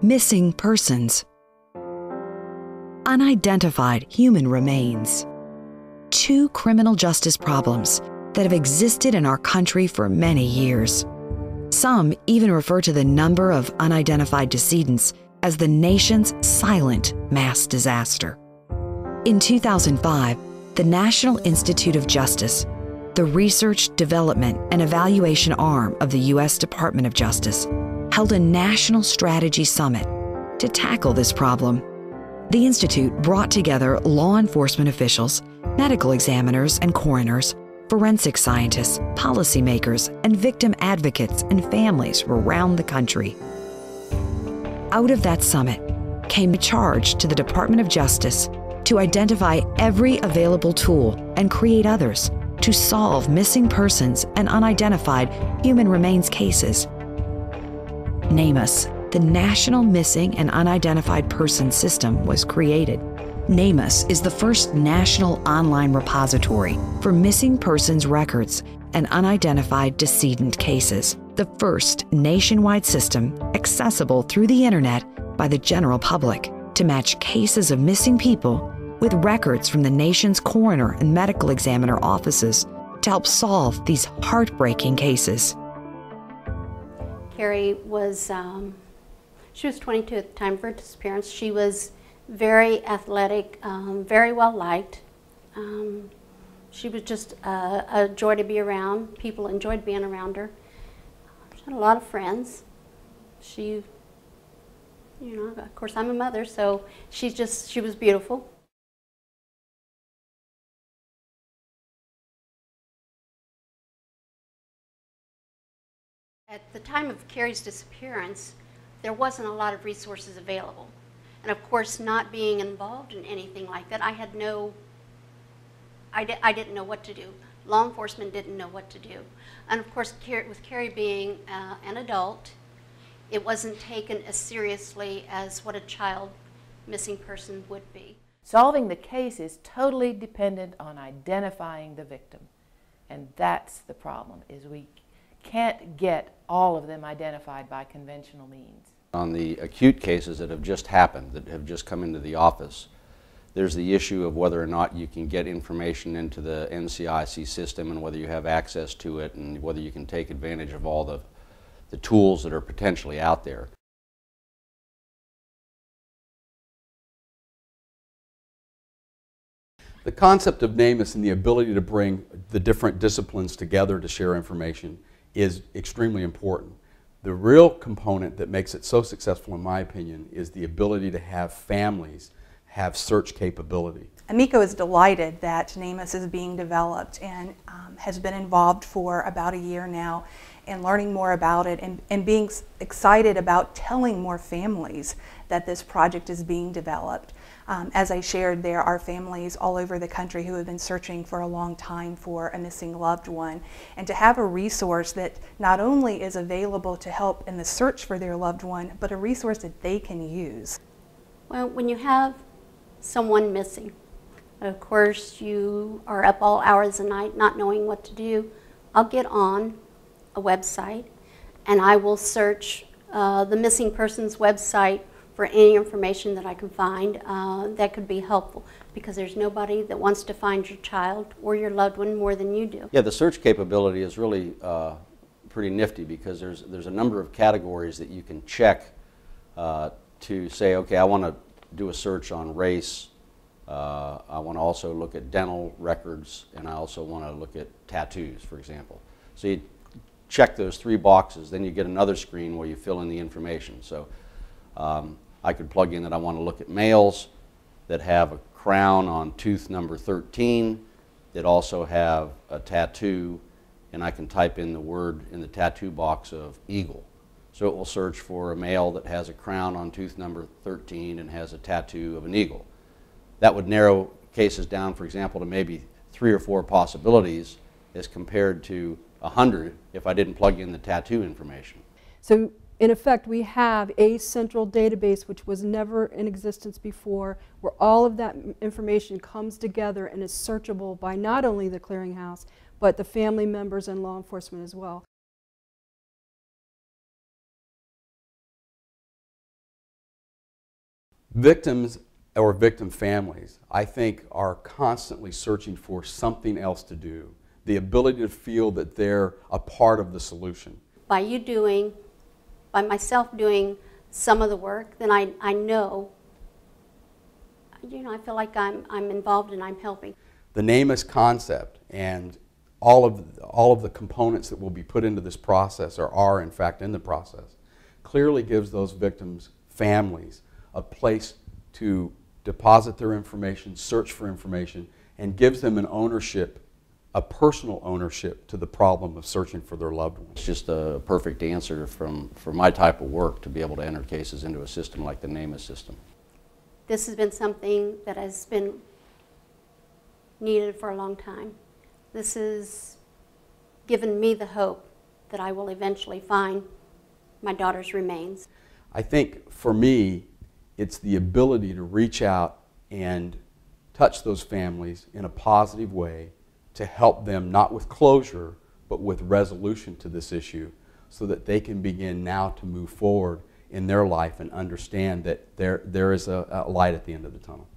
Missing persons. Unidentified human remains. Two criminal justice problems that have existed in our country for many years. Some even refer to the number of unidentified decedents as the nation's silent mass disaster. In 2005, the National Institute of Justice, the research, development, and evaluation arm of the U.S. Department of Justice, held a national strategy summit to tackle this problem. The Institute brought together law enforcement officials, medical examiners and coroners, forensic scientists, policymakers, and victim advocates and families around the country. Out of that summit came a charge to the Department of Justice to identify every available tool and create others to solve missing persons and unidentified human remains cases. NamUs, the National Missing and Unidentified Persons System, was created. NamUs is the first national online repository for missing persons records and unidentified decedent cases, the first nationwide system accessible through the internet by the general public to match cases of missing people with records from the nation's coroner and medical examiner offices to help solve these heartbreaking cases. Carrie was, she was 22 at the time of her disappearance. She was very athletic, very well liked. She was just a joy to be around. People enjoyed being around her. She had a lot of friends. She, you know, of course I'm a mother, so she was beautiful. At the time of Carrie's disappearance, there wasn't a lot of resources available. And of course, not being involved in anything like that, I didn't know what to do. Law enforcement didn't know what to do. And of course, with Carrie being an adult, it wasn't taken as seriously as what a child missing person would be. Solving the case is totally dependent on identifying the victim. And that's the problem, is we can't get all of them identified by conventional means. On the acute cases that have just happened, that have just come into the office, there's the issue of whether or not you can get information into the NCIC system and whether you have access to it and whether you can take advantage of all the tools that are potentially out there. The concept of NamUs and the ability to bring the different disciplines together to share information is extremely important. The real component that makes it so successful, in my opinion, is the ability to have families have search capability. Amico is delighted that NamUs is being developed and has been involved for about a year now and learning more about it and being excited about telling more families that this project is being developed. As I shared, there are families all over the country who have been searching for a long time for a missing loved one. And to have a resource that not only is available to help in the search for their loved one, but a resource that they can use. Well, when you have someone missing, of course you are up all hours of the night not knowing what to do. I'll get on a website and I will search the missing persons website for any information that I can find that could be helpful, because there's nobody that wants to find your child or your loved one more than you do. Yeah, the search capability is really pretty nifty, because there's a number of categories that you can check to say, okay, I want to do a search on race, I want to also look at dental records, and I also want to look at tattoos, for example. So you check those three boxes, then you get another screen where you fill in the information. So I could plug in that I want to look at males that have a crown on tooth number 13, that also have a tattoo, and I can type in the word in the tattoo box of eagle. So it will search for a male that has a crown on tooth number 13 and has a tattoo of an eagle. That would narrow cases down, for example, to maybe 3 or 4 possibilities as compared to 100 if I didn't plug in the tattoo information. So in effect, we have a central database which was never in existence before, where all of that information comes together and is searchable by not only the clearinghouse, but the family members and law enforcement as well. Victims or victim families, I think, are constantly searching for something else to do, the ability to feel that they're a part of the solution. By myself doing some of the work, then I know, I feel like I'm involved and I'm helping. The NamUs concept and all of the components that will be put into this process, or are in fact in the process, clearly gives those victims' families a place to deposit their information, search for information, and gives them an ownership, a personal ownership to the problem of searching for their loved ones. It's just a perfect answer for my type of work to be able to enter cases into a system like the NamUs system. This has been something that has been needed for a long time. This has given me the hope that I will eventually find my daughter's remains. I think for me, it's the ability to reach out and touch those families in a positive way to help them, not with closure, but with resolution to this issue, so that they can begin now to move forward in their life and understand that there is a light at the end of the tunnel.